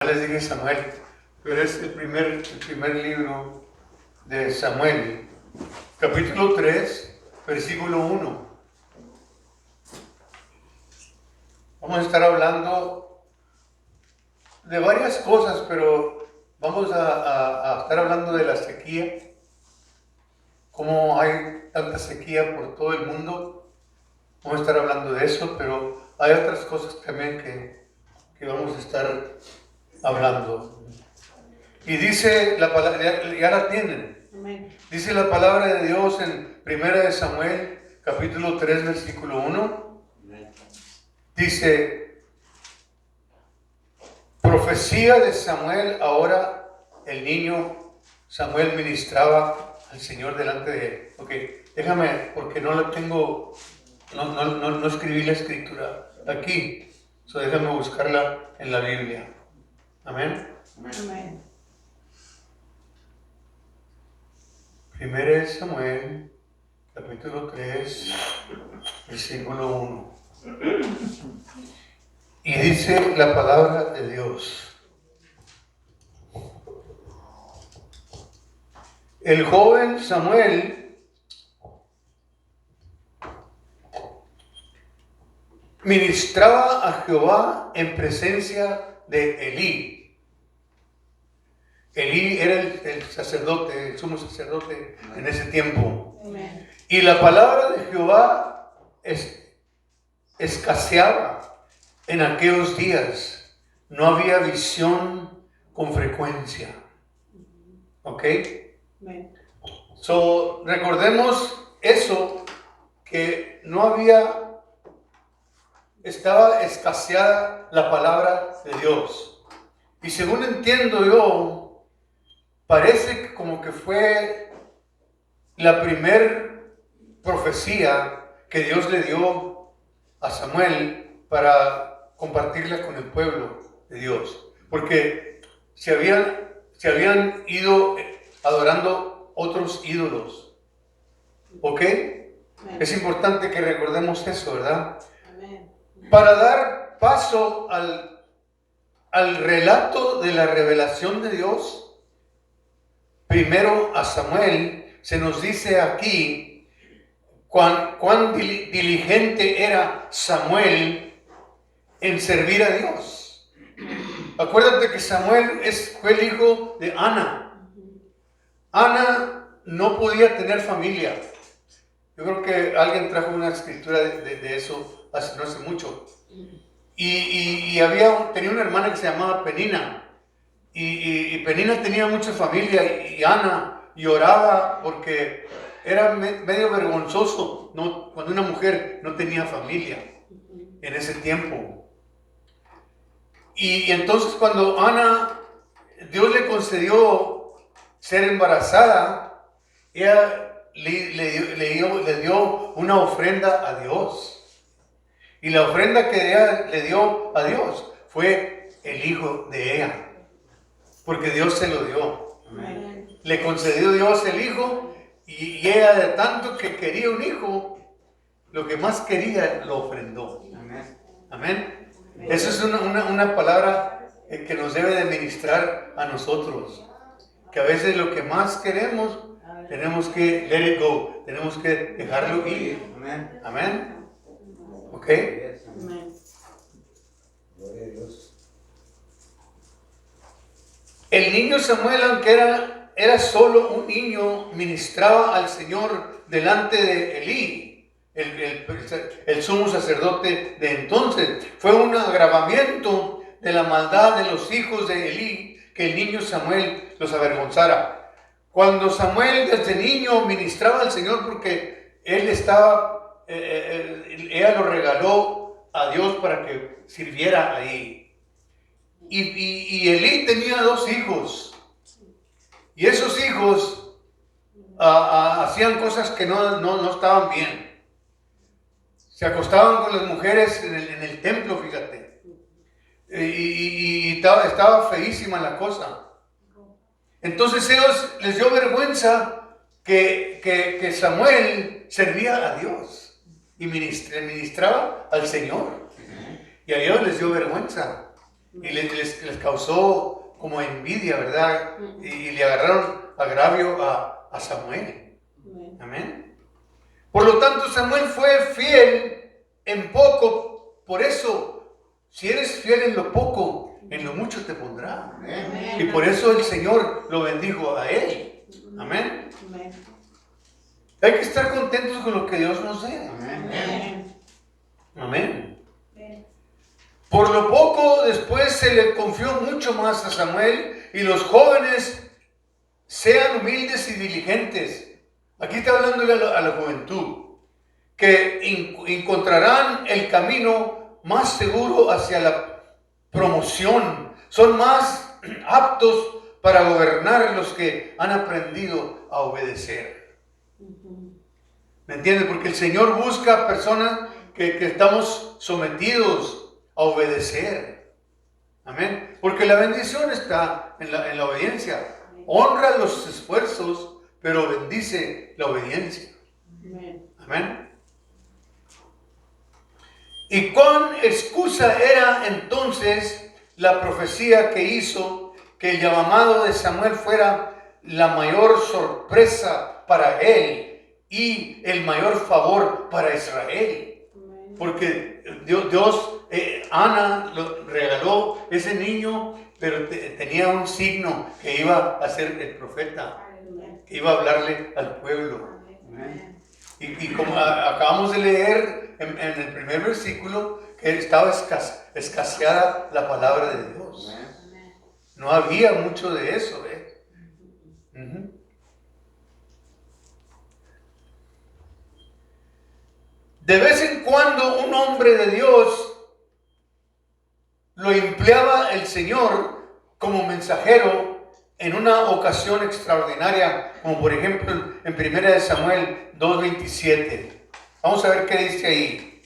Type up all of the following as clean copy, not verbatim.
Les dije Samuel, pero es el primer libro de Samuel, capítulo 3, versículo 1. Vamos a estar hablando de varias cosas, pero vamos a estar hablando de la sequía, cómo hay tanta sequía por todo el mundo. Vamos a estar hablando de eso, pero hay otras cosas también que vamos a estar hablando. Y dice la palabra, ya la tienen. Amén. Dice la palabra de Dios en 1 Samuel, capítulo 3, versículo 1. Dice, profecía de Samuel, ahora el niño Samuel ministraba al Señor delante de él. Ok, déjame, porque no la tengo, no escribí la escritura aquí. So déjame buscarla en la Biblia. Amén. Amén. 1 Samuel, capítulo 3, versículo 1. Y dice la palabra de Dios. El joven Samuel ministraba a Jehová en presencia de Elí. Elí era el sacerdote, el sumo sacerdote en ese tiempo. Amén. Y la palabra de Jehová escaseaba en aquellos días. No había visión con frecuencia. ¿Ok? Amén. So, recordemos eso, que no había, estaba escaseada la palabra de Dios. Y según entiendo yo, parece como que fue la primer profecía que Dios le dio a Samuel para compartirla con el pueblo de Dios. Porque se habían ido adorando otros ídolos. ¿Ok? Es importante que recordemos eso, ¿verdad? Amén. Para dar paso al relato de la revelación de Dios, primero a Samuel se nos dice aquí cuán diligente era Samuel en servir a Dios. Acuérdate que Samuel fue el hijo de Ana. Ana no podía tener familia. Yo creo que alguien trajo una escritura de eso no hace mucho. Y tenía una hermana que se llamaba Penina. Y Penina tenía mucha familia y Ana lloraba porque era medio vergonzoso, ¿no? Cuando una mujer no tenía familia en ese tiempo. Y entonces cuando Dios le concedió ser embarazada, ella le dio una ofrenda a Dios. Y la ofrenda que ella le dio a Dios fue el hijo de ella. Porque Dios se lo dio. Amén. Le concedió Dios el hijo y ella de tanto que quería un hijo, lo que más quería lo ofrendó. Amén. Amén. Eso es una palabra que nos debe de ministrar a nosotros. Que a veces lo que más queremos, tenemos que let it go. Tenemos que dejarlo ir. Amén. Amén. ¿Ok? Amén. Gloria a Dios. El niño Samuel, aunque era solo un niño, ministraba al Señor delante de Elí, el sumo sacerdote de entonces. Fue un agravamiento de la maldad de los hijos de Elí que el niño Samuel los avergonzara. Cuando Samuel desde niño ministraba al Señor porque ella lo regaló a Dios para que sirviera ahí. Y Elí tenía 2 hijos. Y esos hijos hacían cosas que no estaban bien. Se acostaban con las mujeres en el templo, fíjate. Y estaba feísima la cosa. Entonces ellos les dio vergüenza que Samuel servía a Dios y ministraba al Señor. Y a ellos les dio vergüenza. y les causó como envidia, ¿verdad? Y le agarraron agravio a Samuel. Amén. Por lo tanto, Samuel fue fiel en poco. Por eso, si eres fiel en lo poco, en lo mucho te pondrá. Amén. Y por eso el Señor lo bendijo a él. Amén. Hay que estar contentos con lo que Dios nos dé. Amén. Amén. Por lo poco, después se le confió mucho más a Samuel, y los jóvenes sean humildes y diligentes. Aquí está hablándole a la juventud, que encontrarán el camino más seguro hacia la promoción. Son más aptos para gobernar los que han aprendido a obedecer. ¿Me entiendes? Porque el Señor busca personas que estamos sometidos a obedecer. Amén. Porque la bendición está en la obediencia. Honra los esfuerzos, pero bendice la obediencia. Amén. ¿Y cuán excusa era entonces la profecía que hizo que el llamado de Samuel fuera la mayor sorpresa para él y el mayor favor para Israel? Porque Dios, Ana lo regaló ese niño, pero tenía un signo que iba a ser el profeta, que iba a hablarle al pueblo. Y como acabamos de leer en el primer versículo, que estaba escaseada la palabra de Dios. No había mucho de eso. De vez en cuando un hombre de Dios lo empleaba el Señor como mensajero en una ocasión extraordinaria, como por ejemplo en 1 Samuel 2:27. Vamos a ver qué dice ahí.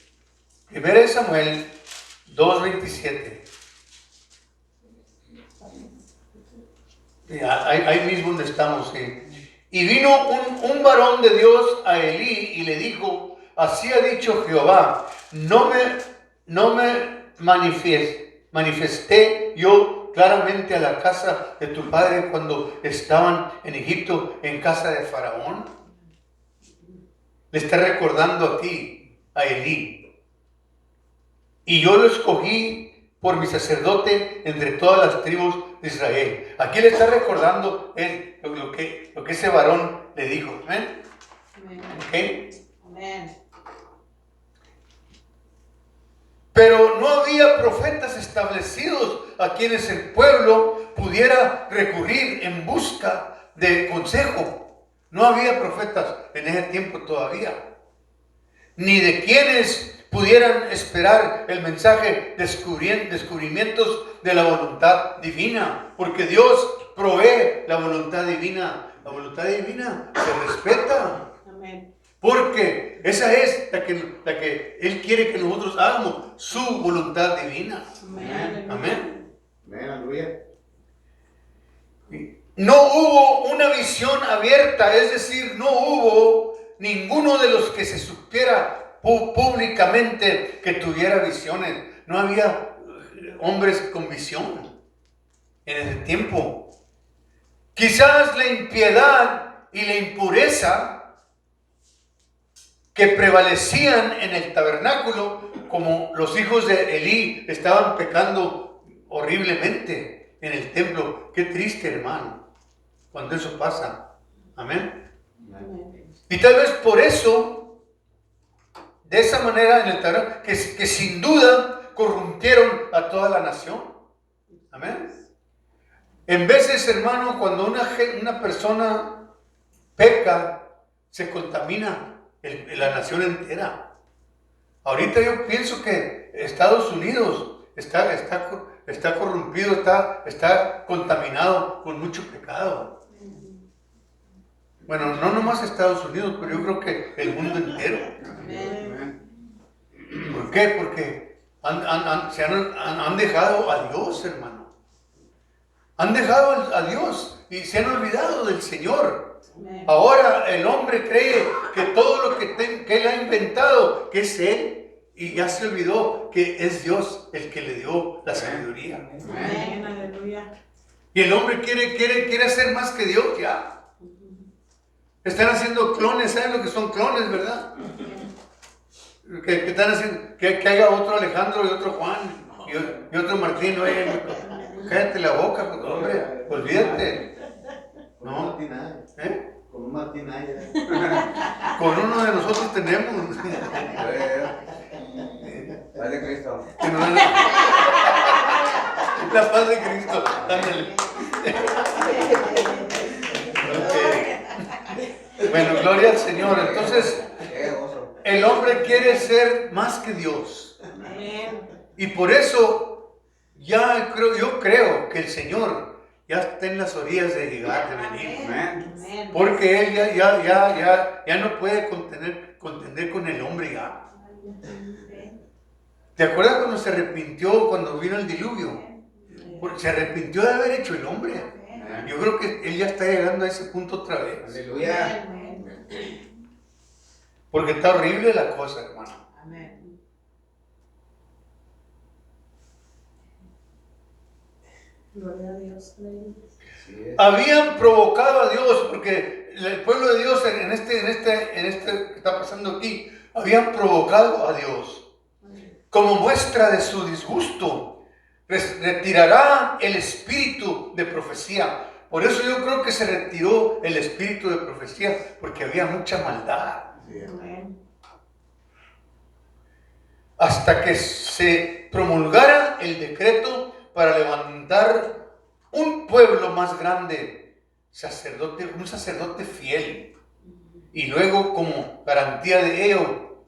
1 Samuel 2:27. Ahí mismo donde estamos. Y vino un varón de Dios a Elí y le dijo: así ha dicho Jehová, no me manifesté yo claramente a la casa de tu padre cuando estaban en Egipto, en casa de Faraón. Le está recordando aquí a Elí. Y yo lo escogí por mi sacerdote entre todas las tribus de Israel. Aquí le está recordando lo que ese varón le dijo. ¿Amén? ¿Okay? Amén. Pero no había profetas establecidos a quienes el pueblo pudiera recurrir en busca de consejo. No había profetas en ese tiempo todavía, ni de quienes pudieran esperar el mensaje, descubrimientos de la voluntad divina, porque Dios provee la voluntad divina. La voluntad divina se respeta. Amén. Porque esa es la que Él quiere que nosotros hagamos, su voluntad divina. Amén. Amén. Amén, aleluya. No hubo una visión abierta, es decir, no hubo ninguno de los que se supiera públicamente que tuviera visiones. No había hombres con visión en ese tiempo. Quizás la impiedad y la impureza que prevalecían en el tabernáculo, como los hijos de Elí estaban pecando horriblemente en el templo. Qué triste, hermano, cuando eso pasa. Amén. Amén. Y tal vez por eso, de esa manera en el tabernáculo, que sin duda corrompieron a toda la nación. Amén. En veces, hermano, cuando una persona peca, se contamina la nación entera. Ahorita yo pienso que Estados Unidos está corrompido, está contaminado con mucho pecado. Bueno, no nomás Estados Unidos, pero yo creo que el mundo entero. Amén. ¿Por qué? Porque han dejado a Dios, hermano. Han dejado a Dios y se han olvidado del Señor. Ahora el hombre cree que todo lo que Él ha inventado, que es Él, y ya se olvidó que es Dios el que le dio la sabiduría. Amén. Aleluya. Y el hombre quiere ser más que Dios ya. Están haciendo clones, ¿saben lo que son clones, verdad? Que están haciendo, que haya otro Alejandro y otro Juan y otro Martín. Oye, cállate la boca, pues, hombre, olvídate. Con un No. Martinaya. ¿Eh? Con un Martinaya. Con uno de nosotros tenemos. Paz de Cristo. Que nos dan la paz de Cristo. Ándale. Ok. Bueno, gloria al Señor. Entonces, Qué gozo. el hombre quiere ser más que Dios. Amén. Y por eso yo creo que el Señor ya está en las orillas de llegar, de venir. Amén. Amén. Porque Él ya no puede contender con el hombre ya. ¿Te acuerdas cuando se arrepintió cuando vino el diluvio? Porque se arrepintió de haber hecho el hombre. Amén. Yo creo que Él ya está llegando a ese punto otra vez. Aleluya. Amén. Porque está horrible la cosa, hermano. Amén. Gloria a Dios. Así es. Habían provocado a Dios, porque el pueblo de Dios en este que está pasando aquí, habían provocado a Dios. Como muestra de su disgusto, retirará el espíritu de profecía. Por eso yo creo que se retiró el espíritu de profecía, porque había mucha maldad. Así es. Amén. Hasta que se promulgara el decreto para levantar un pueblo más grande, un sacerdote fiel. Y luego, como garantía de ello,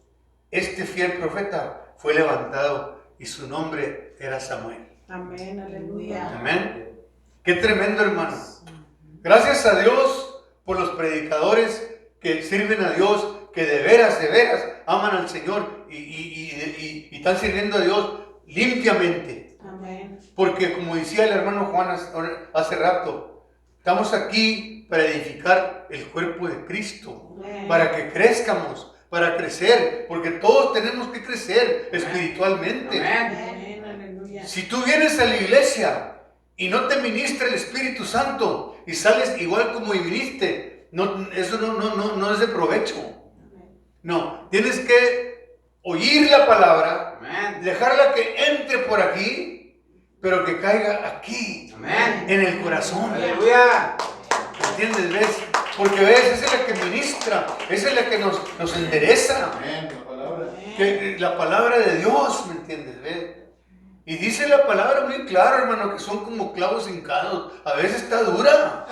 este fiel profeta fue levantado y su nombre era Samuel. Amén. Aleluya. Amén. Qué tremendo, hermano. Gracias a Dios por los predicadores que sirven a Dios, que de veras aman al Señor y están sirviendo a Dios limpiamente. Amén. Porque como decía el hermano Juan hace rato, estamos aquí para edificar el cuerpo de Cristo, Amén. para que crezcamos, para crecer, porque todos tenemos que crecer espiritualmente. Amén. Amén. Aleluya. Si tú vienes a la iglesia y no te ministra el Espíritu Santo y sales igual como viniste, eso no es de provecho. No, tienes que oír la palabra, Amén. dejarla que entre por aquí, pero que caiga aquí, Amén. en el corazón. Aleluya. ¿Entiendes? ¿Ves? Porque ves, esa es la que ministra, esa es la que nos endereza. Amén. La palabra. La palabra de Dios, ¿me entiendes? ¿Ves? Y dice la palabra muy claro, hermano, que son como clavos hincados. A veces está dura.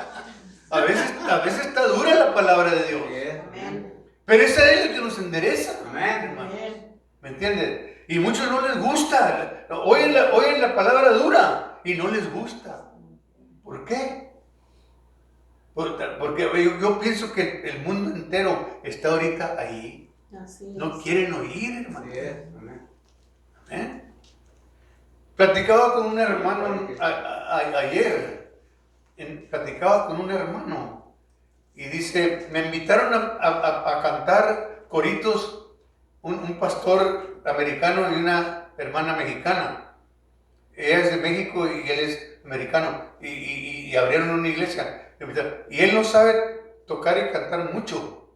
A veces está dura la palabra de Dios. Así es. Amén. Pero esa es la que nos endereza. Amén. Hermano. Amén. ¿Me entiendes? Y muchos no les gusta. Oyen la palabra dura y no les gusta. ¿Por qué? Porque yo pienso que el mundo entero está ahorita ahí. Así es. No quieren oír, hermano. Así es. Amén. ¿Eh? Platicaba con un hermano ayer. Platicaba con un hermano. Y dice, me invitaron a cantar coritos un pastor americano y una hermana mexicana. Ella es de México y él es americano. Y abrieron una iglesia. Y él no sabe tocar y cantar mucho.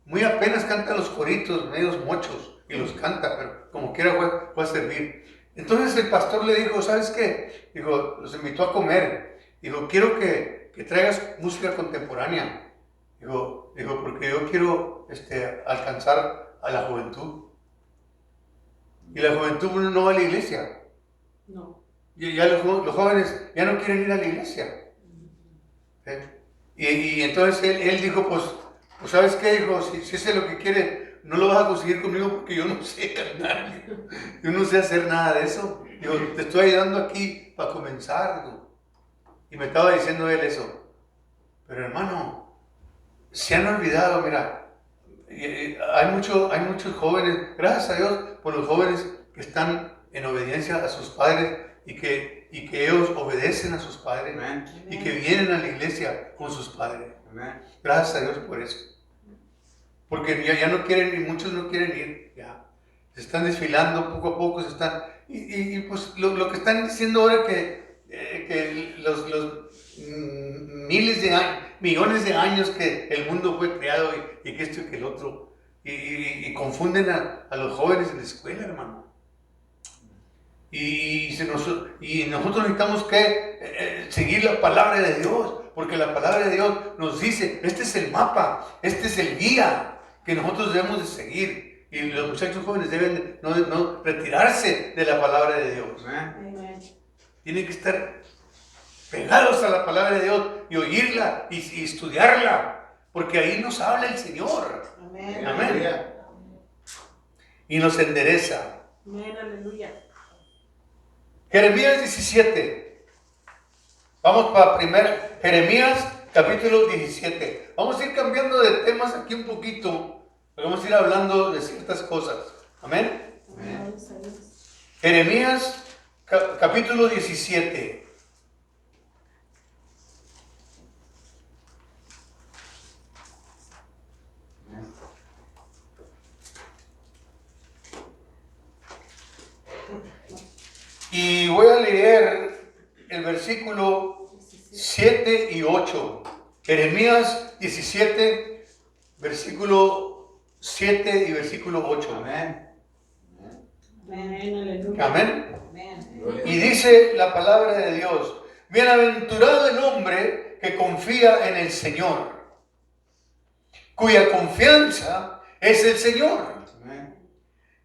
Muy apenas canta los coritos, medios mochos, y los canta, pero como quiera fue a servir. Entonces el pastor le dijo, ¿sabes qué? Dijo, los invitó a comer. Dijo, quiero que traigas música contemporánea. Dijo, porque yo quiero alcanzar a la juventud. Y la juventud no va a la iglesia. No. Y ya los jóvenes ya no quieren ir a la iglesia. Y entonces él dijo, pues ¿sabes qué? Dijo, si ese es lo que quiere, no lo vas a conseguir conmigo porque yo no sé cantar. Yo no sé hacer nada de eso. Digo, te estoy ayudando aquí para comenzar. Digo. Y me estaba diciendo él eso. Pero hermano, se han olvidado, mira, hay muchos jóvenes, gracias a Dios por los jóvenes que están en obediencia a sus padres y que ellos obedecen a sus padres. Amén. Y que vienen a la iglesia con sus padres. Amén. Gracias a Dios por eso. Porque ya no quieren ir, muchos no quieren ir ya. se están desfilando poco a poco, se están, pues lo que están diciendo ahora que los miles de años, millones de años que el mundo fue creado y que esto y que el otro, y confunden a los jóvenes en la escuela, hermano. Y nosotros necesitamos que seguir la palabra de Dios, porque la palabra de Dios nos dice, este es el mapa, este es el guía que nosotros debemos de seguir. Y los muchachos jóvenes deben no retirarse de la palabra de Dios. Amén. Tienen que estar pegados a la palabra de Dios y oírla y estudiarla, porque ahí nos habla el Señor. Amén. Amén. Y nos endereza. Amén, aleluya. Jeremías 17. Vamos para Jeremías capítulo 17. Vamos a ir cambiando de temas aquí un poquito. Vamos a ir hablando de ciertas cosas. Amén. Amén. Jeremías capítulo 17. Y voy a leer el versículo 7 y 8. Jeremías 17, versículo 7 y versículo 8. Amén. Amén, aleluya. Amén. Amén. Y dice la palabra de Dios: bienaventurado el hombre que confía en el Señor, cuya confianza es el Señor. Amén.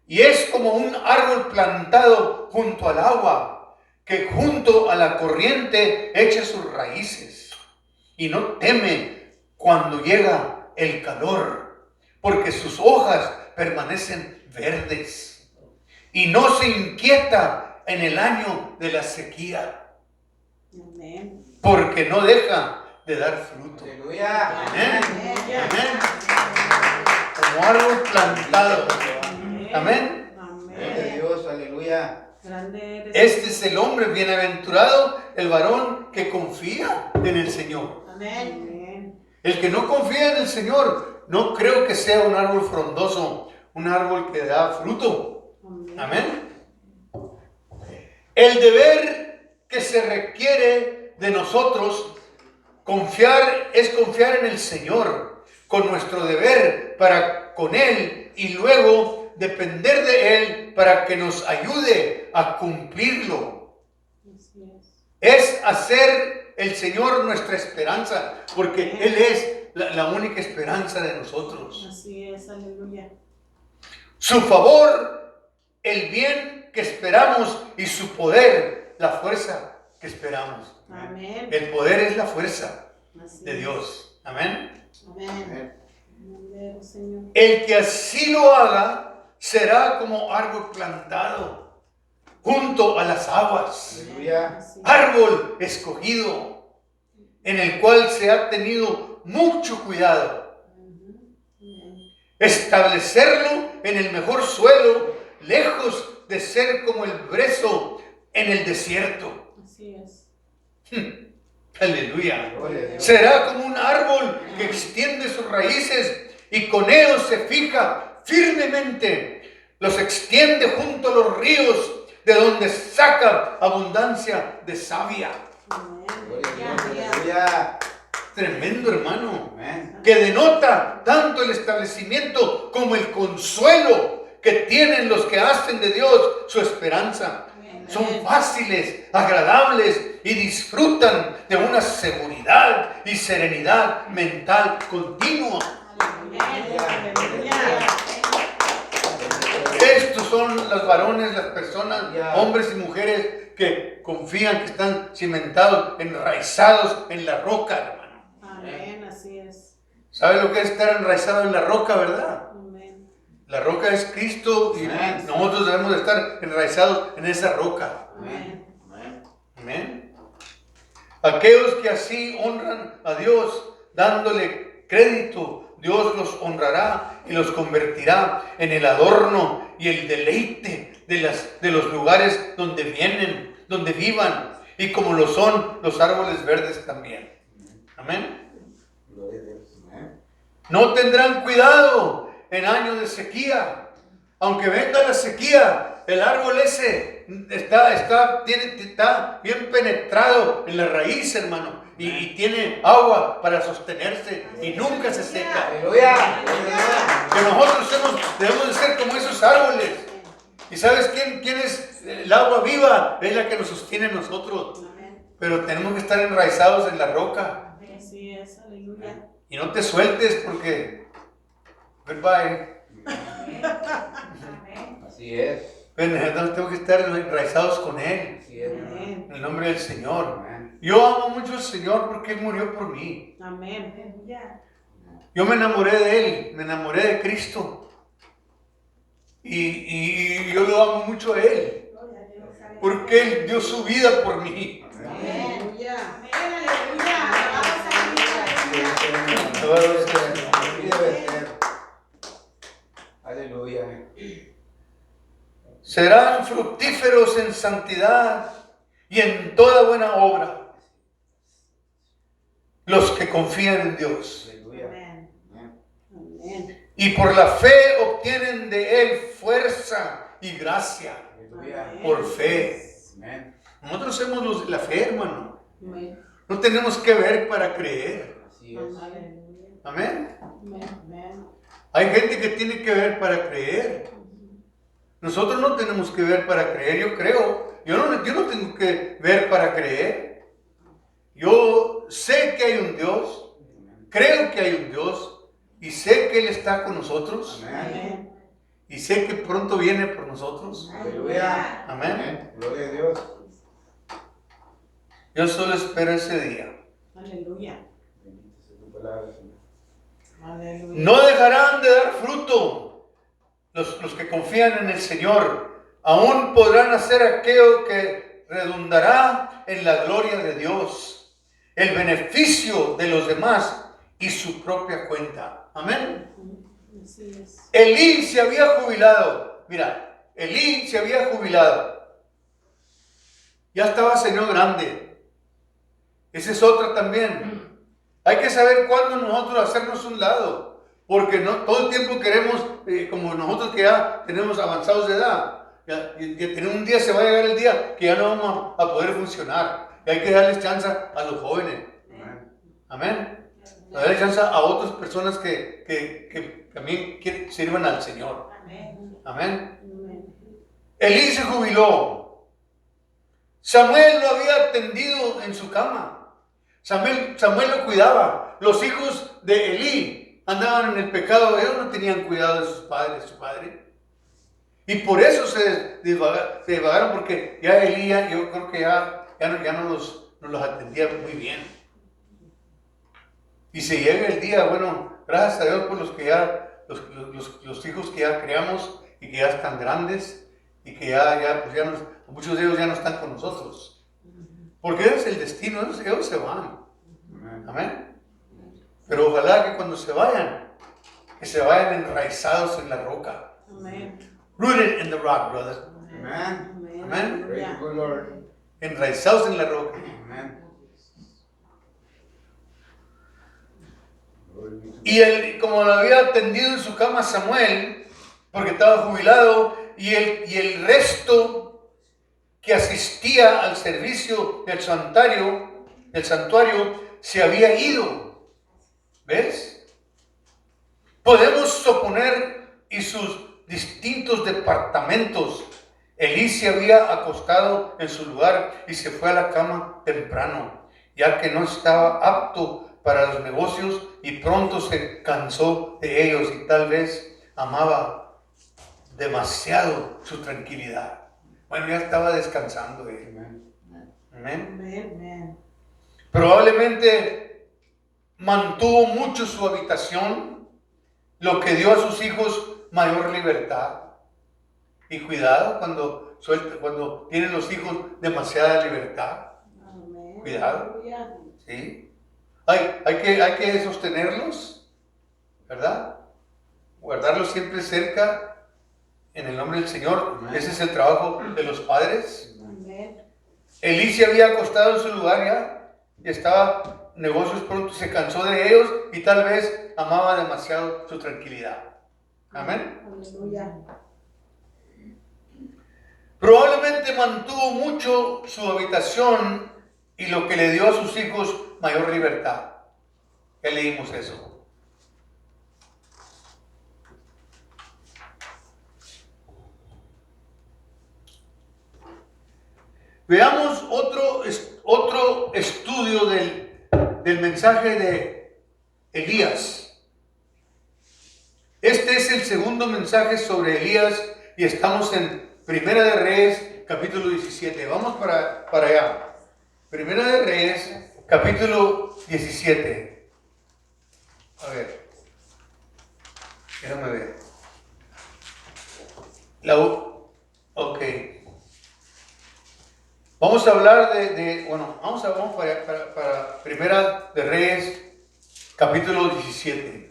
Y es como un árbol plantado junto al agua, que junto a la corriente echa sus raíces, y no teme cuando llega el calor, porque sus hojas permanecen verdes, y no se inquieta en el año de la sequía, Amén. porque no deja de dar fruto. Aleluya. Amén. Amén. Amén. Como árbol plantado. Amén. Gloria a Amén. Dios, aleluya. Grande eres. Este es el hombre bienaventurado, el varón que confía en el Señor. Amén. Amén. El que no confía en el Señor, no creo que sea un árbol frondoso, un árbol que da fruto. Amén. El deber que se requiere de nosotros es confiar en el Señor, con nuestro deber para con Él, y luego depender de Él para que nos ayude a cumplirlo. Así es. Es hacer el Señor nuestra esperanza, porque Él es la única esperanza de nosotros. Así es, aleluya. Su favor, el bien que esperamos, y su poder, la fuerza que esperamos. Amén. El poder es la fuerza Así de es. Dios. Amén. Amén. Amén, Señor. El que así lo haga será como árbol plantado junto a las aguas, Aleluya. Así es. árbol escogido, en el cual se ha tenido mucho cuidado. Amén. Establecerlo en el mejor suelo, lejos de ser como el brezo en el desierto. Así es. Aleluya. Gloria a Dios. Será como un árbol que extiende sus raíces y con ellos se fija firmemente. Los extiende junto a los ríos, de donde saca abundancia de savia. Amén. Gloria a Dios, aleluya. Tremendo, hermano. Amén. Que denota tanto el establecimiento como el consuelo que tienen los que hacen de Dios su esperanza. Son fáciles, agradables y disfrutan de una seguridad y serenidad mental continua. Amén. Aleluya. Estos son los varones, las personas, hombres y mujeres que confían, que están cimentados, enraizados en la roca, hermano. Amén. Así es. ¿Sabe lo que es estar enraizado en la roca, verdad? Amén. La roca es Cristo y Amén. nosotros debemos de estar enraizados en esa roca. Amén. Amén. Amén. Aquellos que así honran a Dios, dándole crédito, Dios los honrará y los convertirá en el adorno y el deleite de los lugares donde vienen, donde vivan, y como lo son los árboles verdes también. Amén. Gloria a Dios. Amén. No tendrán cuidado en años de sequía, aunque venga la sequía, el árbol ese está bien penetrado en la raíz, hermano, y tiene agua para sostenerse y nunca se seca. Aleluya. Que nosotros debemos de ser como esos árboles. ¿Y sabes quién es el agua viva? Es la que nos sostiene a nosotros. Amén. Pero tenemos que estar enraizados en la roca. Así es, aleluya. Y no te sueltes porque... Goodbye. Así es. Entonces tengo que estar enraizados con Él. Así es. Amén. En el nombre del Señor. Amén. Yo amo mucho al Señor porque Él murió por mí. Amén. Aleluya. Yo me enamoré de Él, me enamoré de Cristo. Y yo lo amo mucho a Él. Porque Él dio su vida por mí. Aleluya. Así debe ser. Aleluya. Serán fructíferos en santidad y en toda buena obra los que confían en Dios. Aleluya. Amén. Amén. Amén. Y por la fe obtienen de Él fuerza y gracia. Aleluya. Por fe. Amén. Nosotros somos los de la fe, hermano. Amén. No tenemos que ver para creer. Así es. Aleluya. Amén. Amén. Hay gente que tiene que ver para creer. Nosotros no tenemos que ver para creer, yo creo. Yo no tengo que ver para creer. Yo sé que hay un Dios, creo que hay un Dios y sé que Él está con nosotros Amén. y sé que pronto viene por nosotros. Aleluya. Amén. Amén. Gloria a Dios. Yo solo espero ese día. Aleluya. Bendita sea tu palabra, Señor. Aleluya. No dejarán de dar fruto los que confían en el Señor. Aún podrán hacer aquello que redundará en la gloria de Dios, el beneficio de los demás y su propia cuenta. Amén. Así es. Elí se había jubilado. Mira, Elí se había jubilado. Ya estaba señor grande. Esa es otra también. Hay que saber cuándo nosotros hacernos un lado. Porque no todo el tiempo queremos, como nosotros que ya tenemos avanzados de edad, y en un día se va a llegar el día que ya no vamos a poder funcionar. Y hay que darles chance a los jóvenes. Amén. Amén. A darle chance a otras personas que también sirvan al Señor. Amén. Amén. Amén. Elí se jubiló. Samuel lo había atendido en su cama. Samuel lo cuidaba. Los hijos de Elí andaban en el pecado. Ellos no tenían cuidado de sus padres, de su padre. Y por eso se divagaron, porque ya Elí, yo creo que ya no los atendía muy bien. Y se llega el día, bueno, gracias a Dios por los que ya, los hijos que ya creamos y que ya están grandes y que muchos de ellos ya no están con nosotros. Porque ese es el destino, ellos se van. Amén. Amén. Pero ojalá que cuando se vayan, que se vayan enraizados en la roca. Amén. Rooted in the rock, brother. Amén. Amén. Praise the good Lord. Enraizados en la roca. Amén. Glory be to Y como lo había atendido en su cama Samuel, porque estaba jubilado, y el resto que asistía al servicio del santuario se había ido. ¿Ves? Podemos suponer, y sus distintos departamentos, Elí se había acostado en su lugar y se fue a la cama temprano, ya que no estaba apto para los negocios y pronto se cansó de ellos y tal vez amaba demasiado su tranquilidad. Bueno, ya estaba descansando él. Amén. Amén. Amén. Probablemente mantuvo mucho su habitación, lo que dio a sus hijos mayor libertad. Y cuidado cuando tienen los hijos demasiada libertad. Amén. Cuidado. Aleluya. ¿Sí? Hay que sostenerlos, ¿verdad? Guardarlos siempre cerca en el nombre del Señor. Amén. Ese es el trabajo de los padres. Amén. Elí se había acostado en su lugar ya, y estaba negocios pronto, se cansó de ellos y tal vez amaba demasiado su tranquilidad. Amén. Aleluya. Probablemente mantuvo mucho su habitación y lo que le dio a sus hijos mayor libertad. Ya leímos eso. Veamos otro estudio del mensaje de Elías. Este es el segundo mensaje sobre Elías y estamos en Primera de Reyes, capítulo 17. Vamos para allá. Primera de Reyes, capítulo 17. A ver. Déjame ver. Ok. Vamos a hablar vamos para Primera de Reyes, capítulo 17.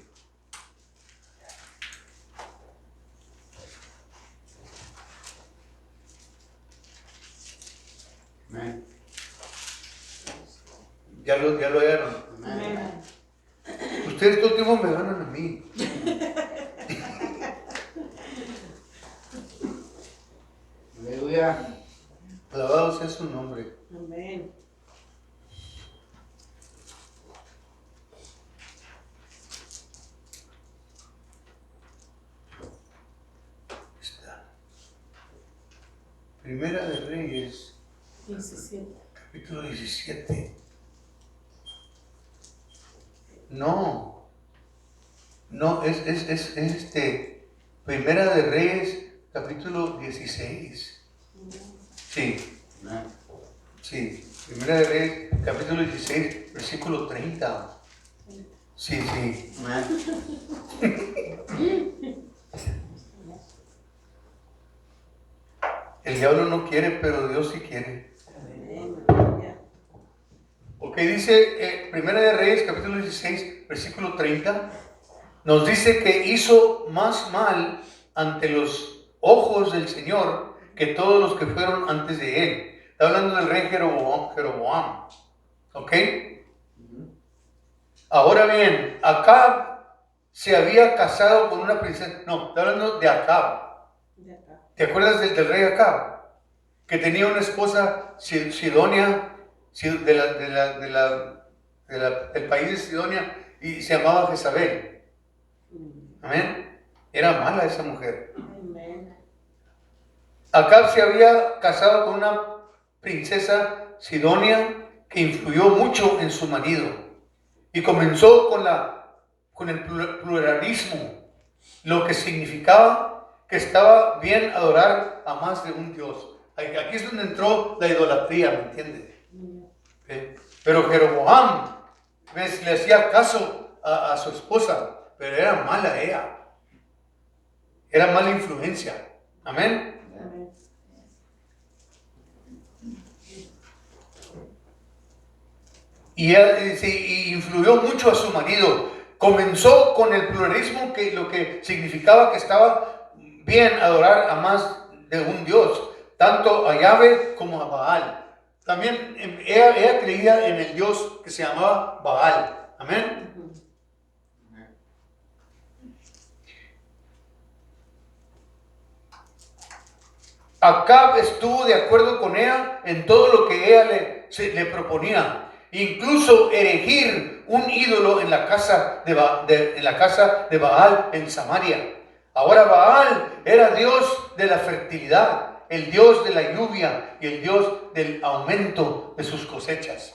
Amén. Ya lo hallaron. Amén. Amén. Ustedes todo el tiempo me ganan a mí. Aleluya. Alabado sea su nombre. Amén. Está. Primera de Reyes, 17. capítulo 17. No, es Primera de Reyes, capítulo 16. Sí, Amén. sí. Primera de Reyes, capítulo 16, versículo 30. Sí. Amén. El diablo no quiere, pero Dios sí quiere. Amén. Ok, dice Primera de Reyes, capítulo 16, versículo 30. Nos dice que hizo más mal ante los ojos del Señor que todos los que fueron antes de él. Está hablando del rey Jeroboam. ¿Ok? Ahora bien, Acab se había casado con una princesa. No, está hablando de Acab. De acá. ¿Te acuerdas del rey Acab? Que tenía una esposa Sidonia, del país de Sidonia, y se llamaba Jezabel. Amén. Era mala esa mujer. Amén. Acab se había casado con una princesa Sidonia que influyó mucho en su marido y comenzó con el pluralismo, lo que significaba que estaba bien adorar a más de un Dios. Aquí es donde entró la idolatría, ¿me entiendes? Pero Jeroboam, ¿ves? Le hacía caso a su esposa, pero era mala ella. Era mala influencia. Amén. Amén. Y influyó mucho a su marido. Comenzó con el pluralismo, lo que significaba que estaba bien adorar a más de un Dios, tanto a Yahvé como a Baal. También ella creía en el Dios que se llamaba Baal. Amén. Acab estuvo de acuerdo con ella en todo lo que ella le proponía, incluso erigir un ídolo en la casa de Baal en Samaria. Ahora Baal era Dios de la fertilidad, el Dios de la lluvia y el Dios del aumento de sus cosechas.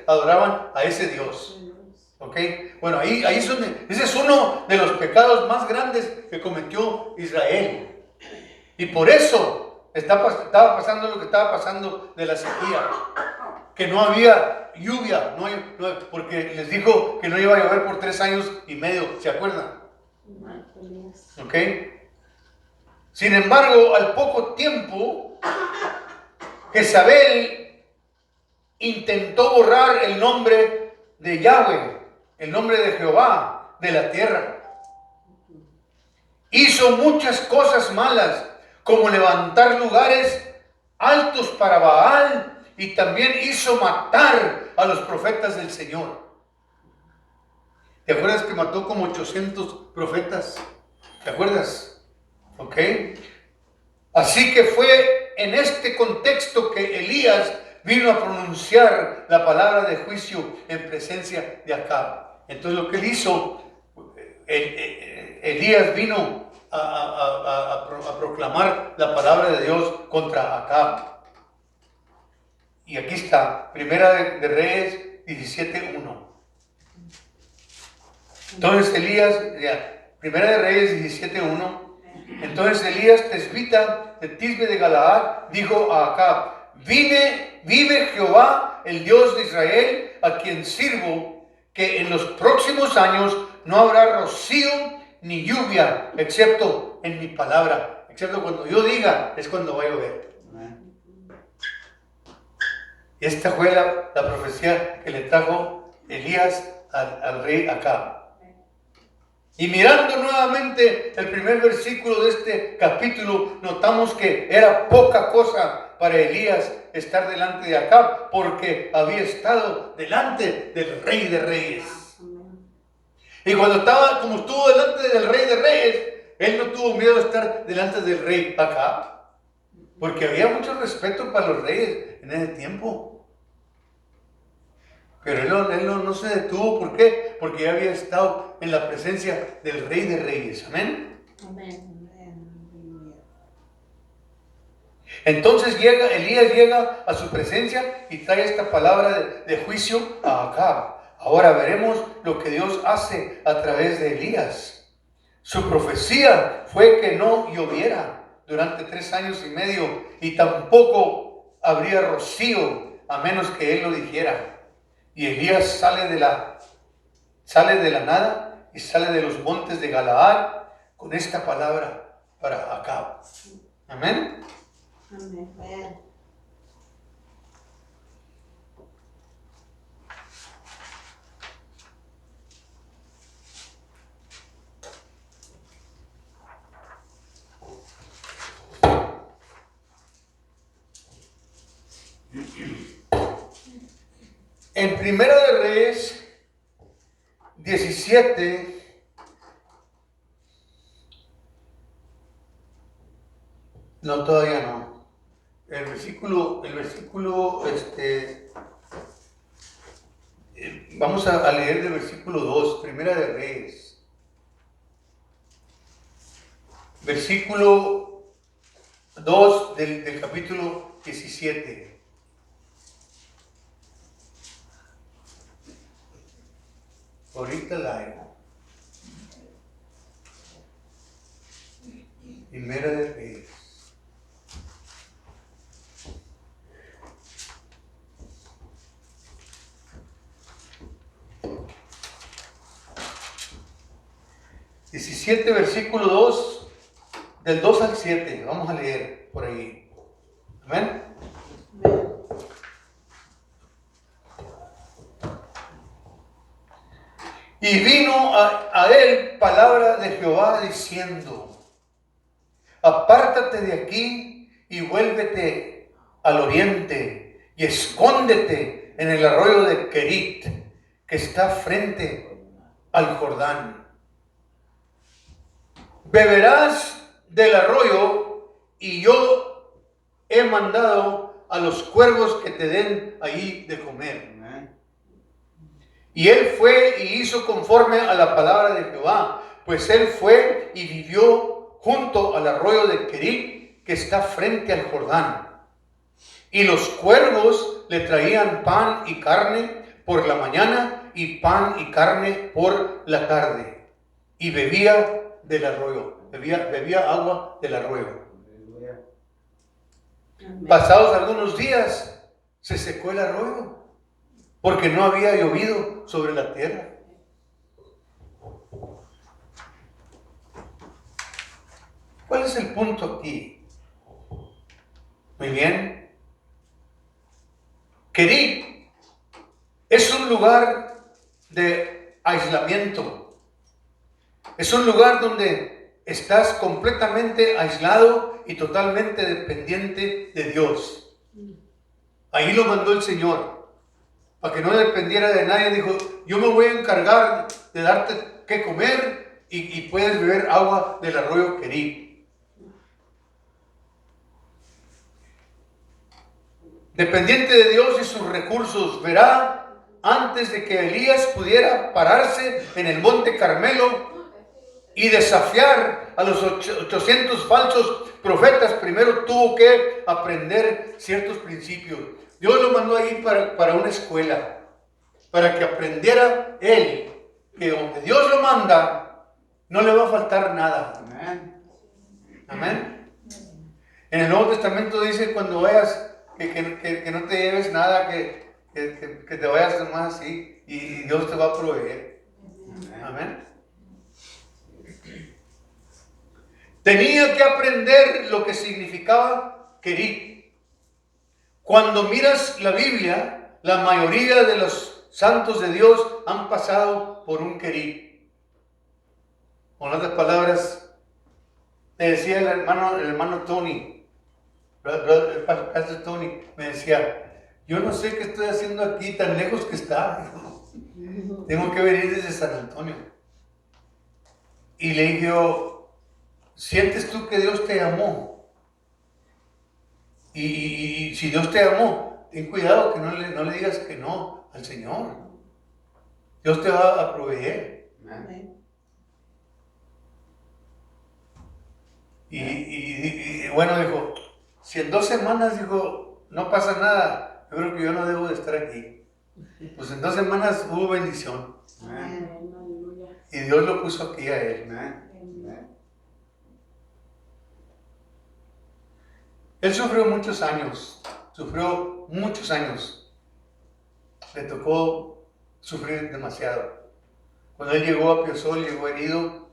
Adoraban a ese Dios. ¿Ok? Bueno, ese es uno de los pecados más grandes que cometió Israel. Y por eso estaba pasando lo que estaba pasando de la sequía. Que no había lluvia, porque les dijo que no iba a llover por 3 años y medio, ¿se acuerdan? ¿Ok? Sin embargo, al poco tiempo, Jezabel intentó borrar el nombre de Yahweh, el nombre de Jehová, de la tierra. Hizo muchas cosas malas, como levantar lugares altos para Baal, y también hizo matar a los profetas del Señor. ¿Te acuerdas que mató como 800 profetas? ¿Te acuerdas? ¿Ok? Así que fue en este contexto que Elías vino a pronunciar la palabra de juicio en presencia de Acab. Entonces lo que él hizo, Elías vino a proclamar la palabra de Dios contra Acab. Y aquí está, Primera de Reyes 17:1. Entonces Elías, Primera de Reyes 17:1. Entonces Elías, tesbita de Tisbe de Galaad, dijo a Acab: vive Jehová, el Dios de Israel, a quien sirvo, que en los próximos años no habrá rocío ni lluvia, excepto en mi palabra. Excepto cuando yo diga, es cuando va a llover. Esta fue la profecía que le trajo Elías al rey Acab. Y mirando nuevamente el primer versículo de este capítulo, notamos que era poca cosa para Elías estar delante de Acab, porque había estado delante del Rey de Reyes. Y como estuvo delante del Rey de Reyes, él no tuvo miedo de estar delante del rey Acab, porque había mucho respeto para los reyes en ese tiempo. Pero él no se detuvo. ¿Por qué? Porque ya había estado en la presencia del Rey de Reyes. Amén. Entonces Elías llega a su presencia y trae esta palabra de juicio a Acab. Ahora veremos lo que Dios hace a través de Elías. Su profecía fue que no lloviera durante 3 años y medio y tampoco habría rocío a menos que él lo dijera. Y Elías sale de la nada y sale de los montes de Galaad con esta palabra para Acab. Amén. Amén. En Primera de Reyes 17, no, todavía no. El versículo, vamos a leer del versículo 2, Primera de Reyes. Versículo 2 del capítulo 17. Ahorita la hago. Primera de Reyes. Versículo 2, del 2 al 7. Vamos a leer por ahí. Amén. Y vino a él palabra de Jehová diciendo: apártate de aquí y vuélvete al oriente y escóndete en el arroyo de Querit, que está frente al Jordán. Beberás del arroyo y yo he mandado a los cuervos que te den ahí de comer. Y él fue y hizo conforme a la palabra de Jehová, pues él fue y vivió junto al arroyo de Querit, que está frente al Jordán. Y los cuervos le traían pan y carne por la mañana y pan y carne por la tarde. Y bebía del arroyo, bebía agua del arroyo. Pasados algunos días se secó el arroyo, porque no había llovido sobre la tierra. ¿Cuál es el punto aquí? Muy bien. Querit es un lugar de aislamiento. Es un lugar donde estás completamente aislado y totalmente dependiente de Dios. Ahí lo mandó el Señor. Para que no dependiera de nadie, dijo: yo me voy a encargar de darte qué comer y puedes beber agua del arroyo Querit. dependiente de Dios y sus recursos, verá antes de que Elías pudiera pararse en el monte Carmelo y desafiar a los 800 falsos profetas. Primero tuvo que aprender ciertos principios. Dios lo mandó ahí para una escuela, para que aprendiera él que donde Dios lo manda, no le va a faltar nada. Amén. Amén. En el Nuevo Testamento dice cuando vayas, que no te lleves nada, que te vayas nomás así y Dios te va a proveer. Amén. Tenía que aprender lo que significaba querir. Cuando miras la Biblia, la mayoría de los santos de Dios han pasado por un querir. Con otras palabras, me decía el hermano Tony, el pastor Tony, me decía, yo no sé qué estoy haciendo aquí tan lejos que está. Tengo que venir desde San Antonio. Y le dije yo, ¿sientes tú que Dios te amó? Y si Dios te amó, ten cuidado que no le digas que no al Señor. Dios te va a proveer. Amén. Y bueno, dijo, si en 2 semanas, dijo, no pasa nada, yo creo que yo no debo de estar aquí. Pues en 2 semanas hubo bendición. Amén. Aleluya. Y Dios lo puso aquí a él. Amén. Amén. Él sufrió muchos años. Le tocó sufrir demasiado. Cuando él llegó a Piosol, llegó herido.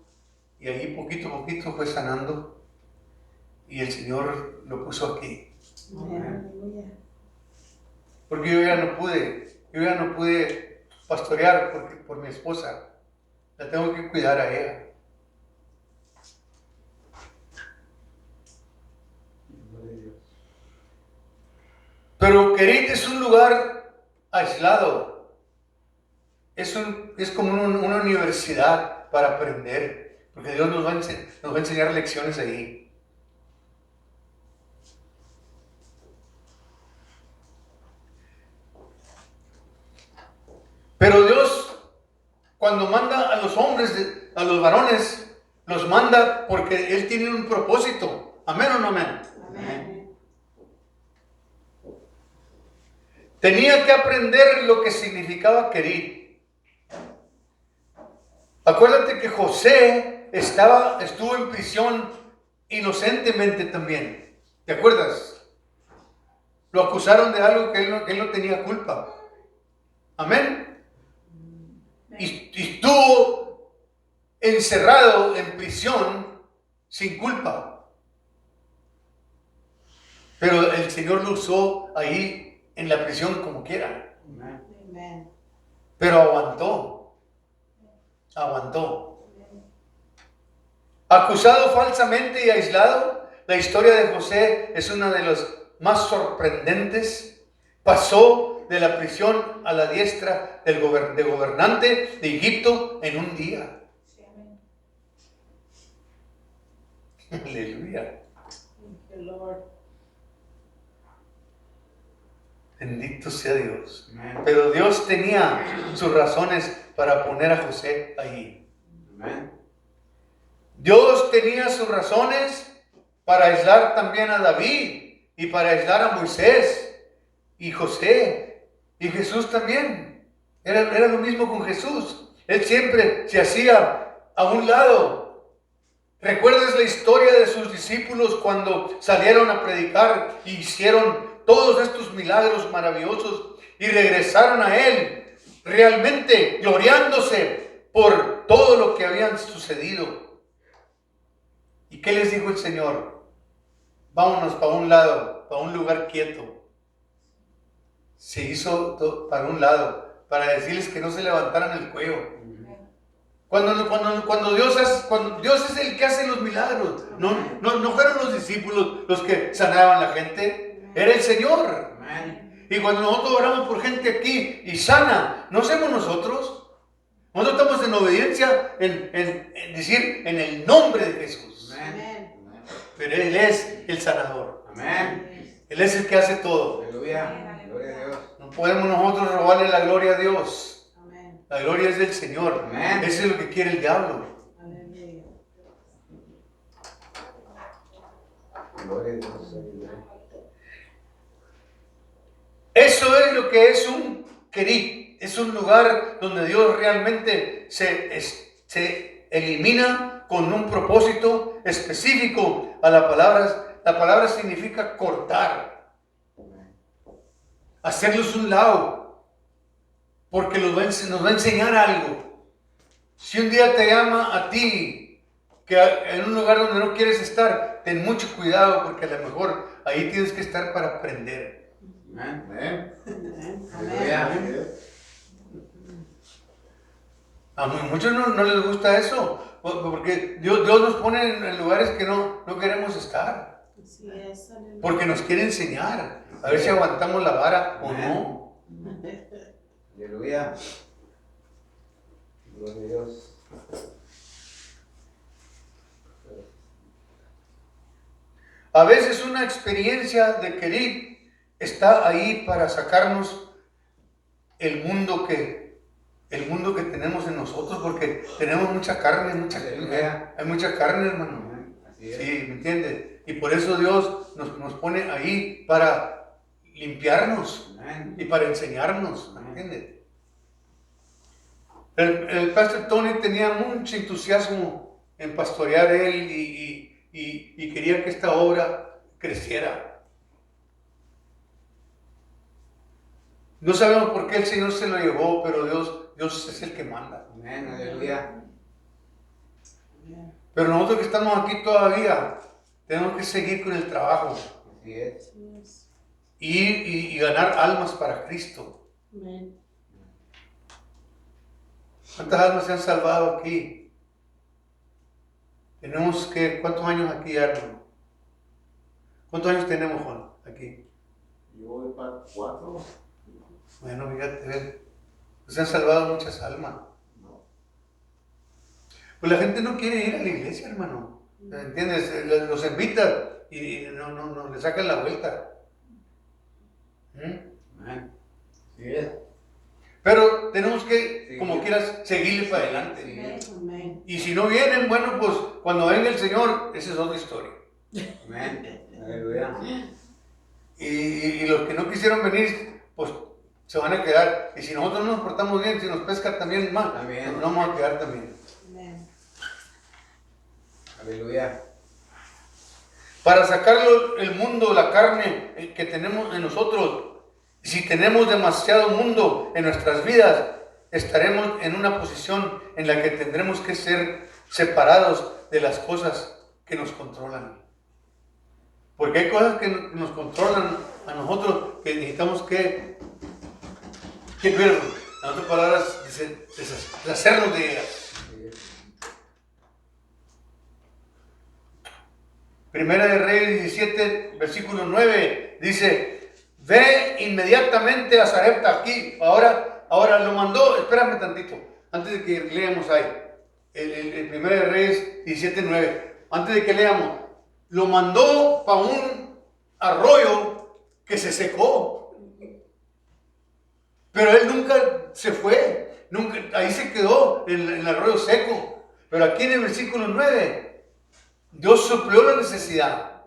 Y ahí poquito a poquito fue sanando. Y el Señor lo puso aquí. Aleluya. Porque yo ya no pude pastorear por mi esposa. La tengo que cuidar a ella. Pero Querit es un lugar aislado. Es como una universidad para aprender. Porque Dios nos va a enseñar lecciones ahí. Pero Dios, cuando manda a los hombres, a los varones, los manda porque Él tiene un propósito. ¿Amén o no amén? Amén. Tenía que aprender lo que significaba querer. Acuérdate que José estuvo en prisión inocentemente también. ¿Te acuerdas? Lo acusaron de algo que él no tenía culpa. Amén. Y estuvo encerrado en prisión sin culpa. Pero el Señor lo usó ahí en la prisión como quiera. Amén. Pero aguantó. Acusado falsamente y aislado, la historia de José es una de las más sorprendentes. Pasó de la prisión a la diestra de gobernante de Egipto en un día. Aleluya. Thank you, Lord. Bendito sea Dios. Amén. Pero Dios tenía sus razones para poner a José allí. Amén. Dios tenía sus razones para aislar también a David y para aislar a Moisés y José y Jesús también. Era lo mismo con Jesús. Él siempre se hacía a un lado. ¿Recuerdas la historia de sus discípulos cuando salieron a predicar y hicieron todos estos milagros maravillosos y regresaron a Él realmente gloriándose por todo lo que habían sucedido? ¿Y qué les dijo el Señor? Vámonos para un lado, para un lugar quieto. Se hizo para un lado, para decirles que no se levantaran el cuello. Cuando Dios es el que hace los milagros, no fueron los discípulos los que sanaban a la gente, era el Señor. Amén. Y cuando nosotros oramos por gente aquí y sana, no somos nosotros. Nosotros estamos en obediencia, en decir en el nombre de Jesús. Amén. Pero Él es el sanador. Amén. Él es el que hace todo. Aleluya. Gloria a Dios. No podemos nosotros robarle la gloria a Dios. Amén. La gloria es del Señor. Amén. Eso es lo que quiere el diablo. Aleluya. Gloria a Dios. Aleluya. Eso es lo que es un querib. Es un lugar donde Dios realmente se elimina con un propósito específico a la palabra. La palabra significa cortar, hacerlos un lado, porque nos va a enseñar algo. Si un día te llama a ti, que en un lugar donde no quieres estar, ten mucho cuidado, porque a lo mejor ahí tienes que estar para aprender. Amén. Amén. Amén. Aleluya. A muchos no les gusta eso, porque Dios nos pone en lugares que no queremos estar, Así es. Aleluya. porque nos quiere enseñar, a ver si aguantamos la vara o no. Aleluya. Gloria a Dios. A veces una experiencia de querer está ahí para sacarnos el mundo que tenemos en nosotros, porque tenemos mucha carne, hay mucha carne, hermano. Amén. Así es. Sí, ¿me entiendes? Y por eso Dios nos pone ahí para limpiarnos Amén. y para enseñarnos, ¿me entiendes? El pastor Tony tenía mucho entusiasmo en pastorear él y quería que esta obra creciera. No sabemos por qué el Señor se lo llevó, pero Dios es el que manda. Amén. Aleluya. Pero nosotros que estamos aquí todavía, tenemos que seguir con el trabajo Así es. Así es. y ganar almas para Cristo. Amén. ¿Cuántas almas se han salvado aquí? Tenemos que, ¿cuántos años aquí, hermano? ¿Cuántos años tenemos, Juan, aquí? Yo voy para 4. Bueno, fíjate, ven, se han salvado muchas almas. No. Pues la gente no quiere ir a la iglesia, hermano. ¿Entiendes? Los invitan y no le sacan la vuelta. Amén. Así es. Pero tenemos que, Sí. como quieras, seguirle para adelante. Sí. Amén. Y si no vienen, bueno, pues cuando venga el Señor, esa es otra historia. Amén. Aleluya. Y los que no quisieron venir, pues se van a quedar. Y si nosotros no nos portamos bien, si nos pesca también mal, También. pues nos vamos a quedar también. Amén. Aleluya. Para sacarlo el mundo, la carne que tenemos en nosotros, si tenemos demasiado mundo en nuestras vidas, estaremos en una posición en la que tendremos que ser separados de las cosas que nos controlan. Porque hay cosas que nos controlan a nosotros que necesitamos que ver, en otras palabras, deshacernos de ellas. Así es. Primera de Reyes 17, versículo 9, dice, ve inmediatamente a Sarepta aquí. Ahora lo mandó, espérame tantito, antes de que leamos ahí. El Primera de Reyes 17, 9. Antes de que leamos, lo mandó para un arroyo que se secó. Pero él nunca se fue, nunca, ahí se quedó en el arroyo seco. Pero aquí en el versículo 9, Dios suplió la necesidad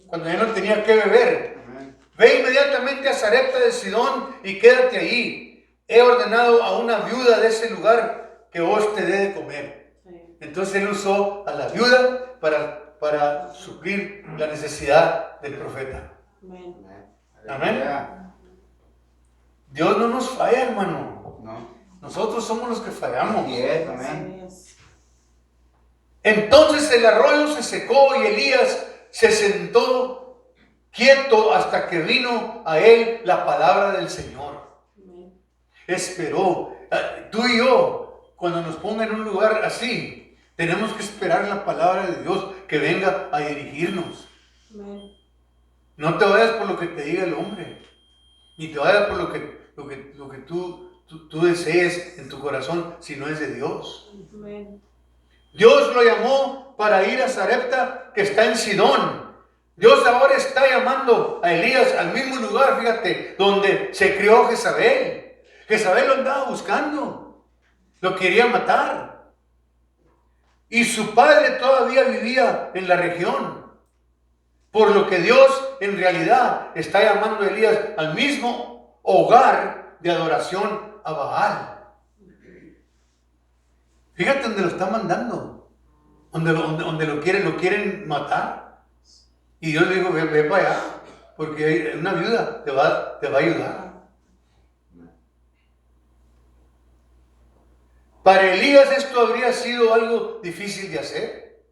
cuando ya no tenía que beber. Amén. Ve inmediatamente a Sarepta de Sidón y quédate allí. He ordenado a una viuda de ese lugar que vos te dé de comer. Sí. Entonces él usó a la viuda para suplir la necesidad del profeta. Amén. Amén. Aleluya. Dios no nos falla, hermano. No. Nosotros somos los que fallamos. Así es. Amén. Así es. Entonces el arroyo se secó y Elías se sentó quieto hasta que vino a él la palabra del Señor. Amén. Esperó. Tú y yo, cuando nos ponga en un lugar así, tenemos que esperar la palabra de Dios que venga a dirigirnos. Amén. No te vayas por lo que te diga el hombre, ni te vayas por lo que tú desees en tu corazón, si no es de Dios. Amén. Dios lo llamó para ir a Sarepta, que está en Sidón. Dios ahora está llamando a Elías al mismo lugar, fíjate, donde se crió Jezabel. Jezabel lo andaba buscando, lo quería matar. Y su padre todavía vivía en la región. Por lo que Dios en realidad está llamando a Elías al mismo hogar de adoración a Baal. Fíjate donde lo está mandando, donde lo quieren matar. Y Dios le dijo, ve para allá, porque hay una viuda te va a ayudar. Para Elías esto habría sido algo difícil de hacer.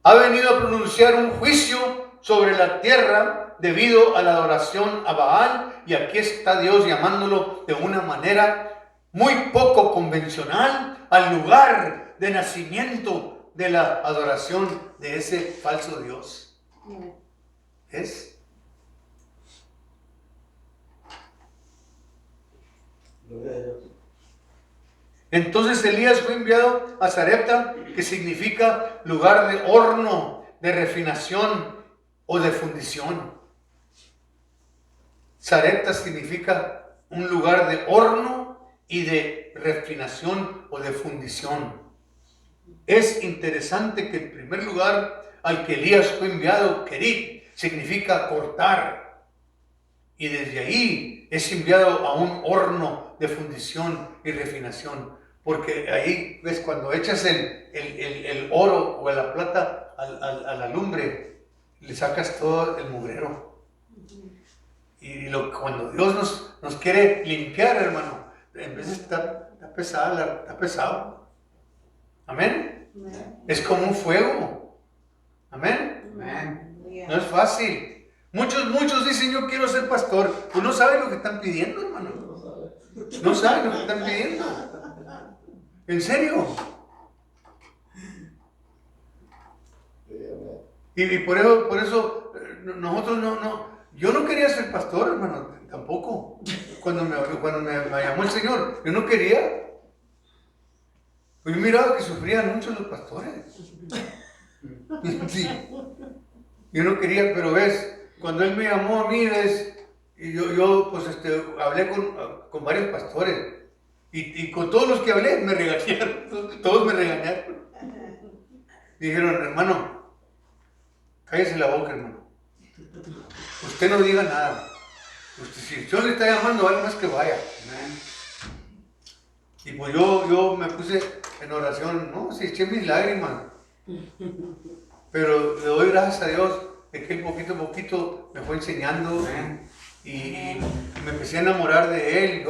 Ha venido a pronunciar un juicio sobre la tierra debido a la adoración a Baal, y aquí está Dios llamándolo de una manera muy poco convencional al lugar de nacimiento de la adoración de ese falso Dios. ¿Es? Gloria a Dios. Entonces Elías fue enviado a Sarepta, que significa lugar de horno, de refinación o de fundición. Sarepta significa un lugar de horno y de refinación o de fundición. Es interesante que el primer lugar al que Elías fue enviado, Kerit, significa cortar. Y desde ahí es enviado a un horno de fundición y refinación. Porque ahí, ves, cuando echas el oro o la plata a la lumbre, le sacas todo el mugrero. Y cuando Dios nos quiere limpiar, hermano, en vez de estar está pesado. Amén. Es como un fuego. Amén. No es fácil. Muchos dicen, yo quiero ser pastor. Pues no saben lo que están pidiendo, hermano. No saben lo que están pidiendo. ¿En serio? Y por eso nosotros yo no quería ser pastor, hermano, tampoco. Cuando me llamó el Señor, yo no quería. Pues yo miraba que sufrían mucho los pastores. Sí. Yo no quería, pero ves, cuando Él me llamó a mí, ves, y yo pues hablé con varios pastores. Y con todos los que hablé me regañaron, todos me regañaron. Dijeron, hermano, cállese la boca, hermano. Usted no diga nada. Si Dios le está llamando, vale más que vaya. Y pues yo me puse en oración, no, si eché mis lágrimas. Pero le doy gracias a Dios de que Él poquito a poquito me fue enseñando y me empecé a enamorar de Él.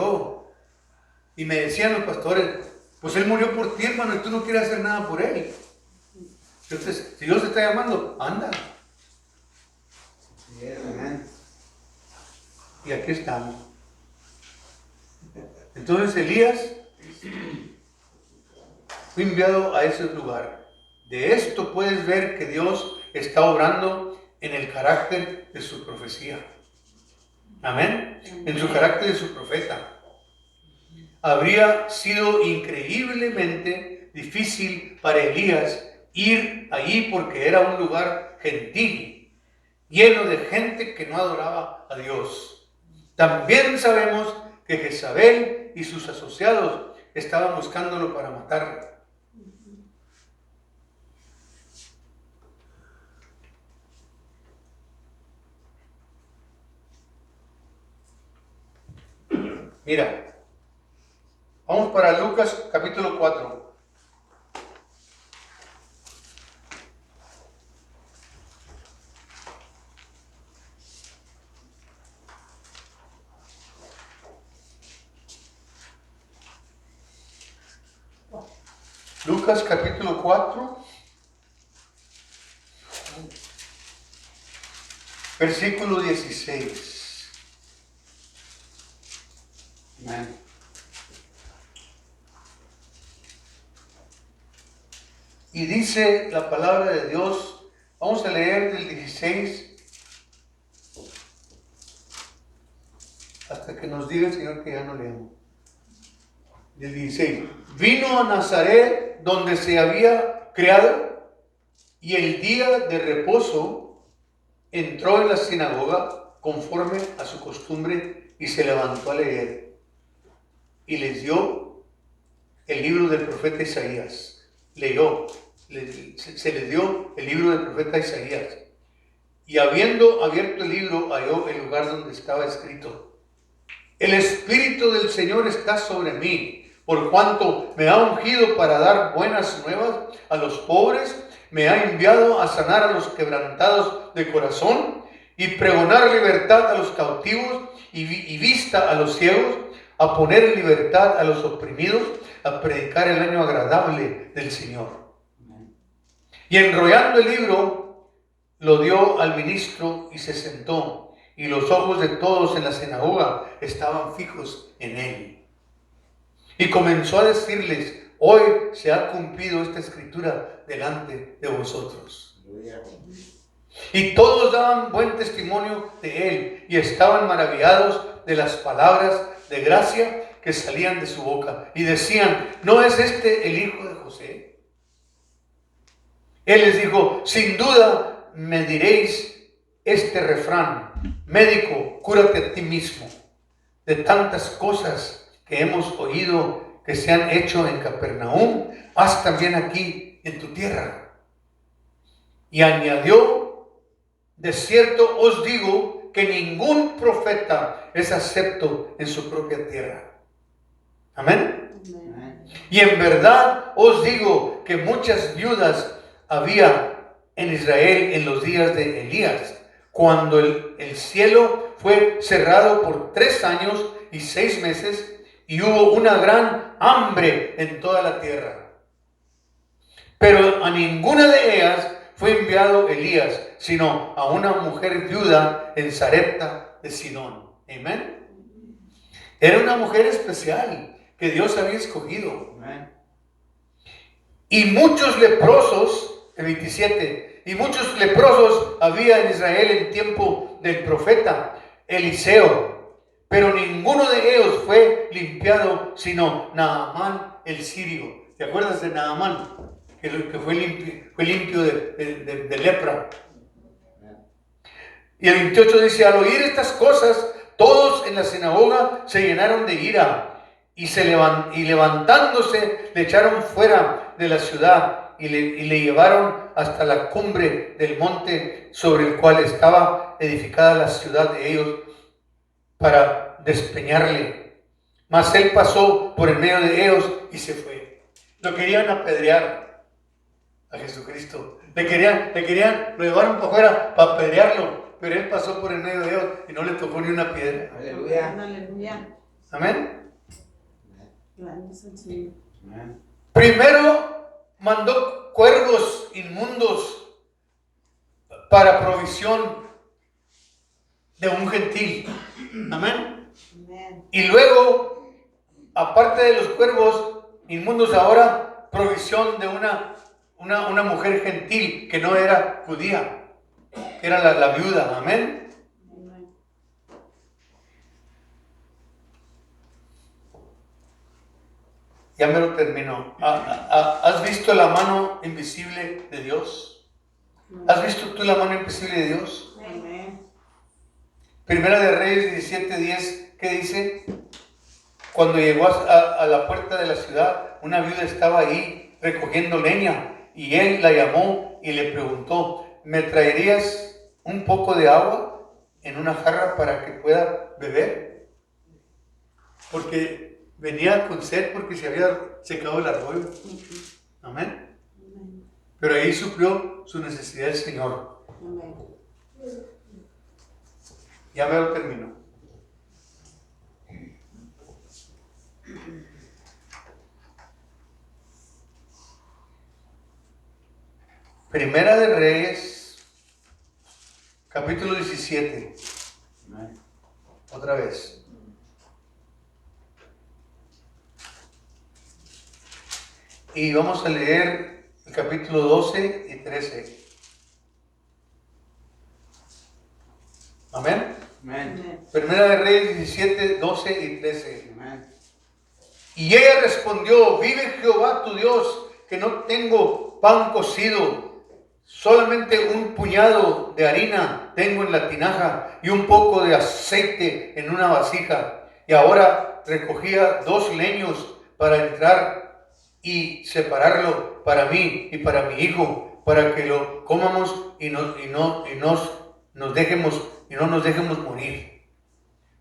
Y me decían los pastores, pues Él murió por ti, hermano, y tú no quieres hacer nada por Él. Entonces, si Dios te está llamando, anda. Y aquí estamos. Entonces Elías fue enviado a ese lugar. De esto puedes ver que Dios está obrando en el carácter de su profecía. Amén. En su carácter de su profeta. Habría sido increíblemente difícil para Elías ir allí porque era un lugar gentil, lleno de gente que no adoraba a Dios. También sabemos que Jezabel y sus asociados estaban buscándolo para matarlo. Mira. Vamos para Lucas capítulo 4. Lucas capítulo 4. Versículo 16. Amén. Y dice la palabra de Dios, vamos a leer del 16 hasta que nos diga el Señor que ya no leemos. Del 16. Vino a Nazaret, donde se había criado, Y el día de reposo entró en la sinagoga conforme a su costumbre y se levantó a leer. Y les dio el libro del profeta Isaías. Se les dio el libro del profeta Isaías. Y habiendo abierto el libro, halló el lugar donde estaba escrito: el Espíritu del Señor está sobre mí, por cuanto me ha ungido para dar buenas nuevas a los pobres, me ha enviado a sanar a los quebrantados de corazón y pregonar libertad a los cautivos y vista a los ciegos, a poner en libertad a los oprimidos, a predicar el año agradable del Señor. Y enrollando el libro, lo dio al ministro y se sentó, y los ojos de todos en la sinagoga estaban fijos en él. Y comenzó a decirles: hoy se ha cumplido esta escritura delante de vosotros. Y todos daban buen testimonio de él, y estaban maravillados de las palabras de gracia que salían de su boca. Y decían: ¿no es este el hijo de José? Él les dijo: sin duda me diréis este refrán: médico, cúrate a ti mismo. De tantas cosas que hemos oído que se han hecho en Capernaum, haz también aquí en tu tierra. Y añadió: de cierto os digo que ningún profeta es acepto en su propia tierra. Amén. Amén. Y en verdad os digo que muchas viudas había en Israel en los días de Elías, cuando el cielo fue cerrado por 3 años y 6 meses, y hubo una gran hambre en toda la tierra. Pero a ninguna de ellas fue enviado Elías, sino a una mujer viuda en Sarepta de Sidón. Amén. Era una mujer especial que Dios había escogido. Amén. Y muchos leprosos, el 27, y muchos leprosos había en Israel en tiempo del profeta Eliseo, pero ninguno de ellos fue limpiado, sino Naamán el sirio. ¿Te acuerdas de Naamán? Que fue limpio de lepra. Y el 28 dice: al oír estas cosas, todos en la sinagoga se llenaron de ira, y levantándose le echaron fuera de la ciudad, y le llevaron hasta la cumbre del monte sobre el cual estaba edificada la ciudad de ellos, para despeñarle. Mas él pasó por en medio de ellos y se fue. Lo querían apedrear a Jesucristo. Lo llevaron para afuera para apedrearlo, pero él pasó por en medio de ellos y no le tocó ni una piedra. Aleluya. Aleluya. Amén. Grande es el Señor. Amén. Primero mandó cuervos inmundos para provisión de un gentil. Amén. Amén. Y luego, aparte de los cuervos inmundos, ahora provisión de una mujer gentil que no era judía, que era la viuda. Amén. Amén. Ya me lo termino. ¿Has visto la mano invisible de Dios? ¿Has visto tú la mano invisible de Dios? Amén. Primera de Reyes 17:10, ¿qué dice? Cuando llegó a la puerta de la ciudad, una viuda estaba ahí recogiendo leña, y él la llamó y le preguntó: ¿me traerías un poco de agua en una jarra para que pueda beber? Porque venía con sed porque se había secado el arroyo. Amén. Amén. Pero ahí suplió su necesidad el Señor. Amén. Ya me lo termino. Primera de Reyes, capítulo 17. Amén. Otra vez. Y vamos a leer el capítulo 12 y 13. Amén. Amén. Amén. Primera de Reyes 17, 12 y 13. Amén. Y ella respondió: vive Jehová tu Dios, que no tengo pan cocido, solamente un puñado de harina tengo en la tinaja y un poco de aceite en una vasija. Y ahora recogía 2 leños para entrar y separarlo para mí y para mi hijo, para que lo comamos y no nos dejemos morir.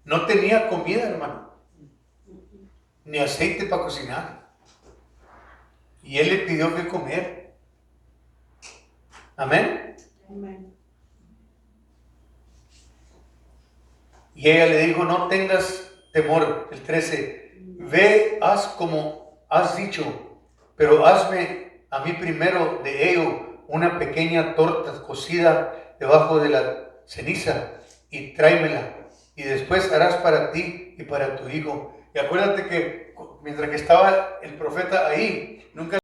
No tenía comida, hermano, ni aceite para cocinar. Y él le pidió que comer. Amén. Amén. Y ella le dijo, no tengas temor. El 13, ve, haz como has dicho, pero hazme a mí primero de ello una pequeña torta cocida debajo de la ceniza y tráemela. Y después harás para ti y para tu hijo. Y acuérdate que mientras que estaba el profeta ahí, nunca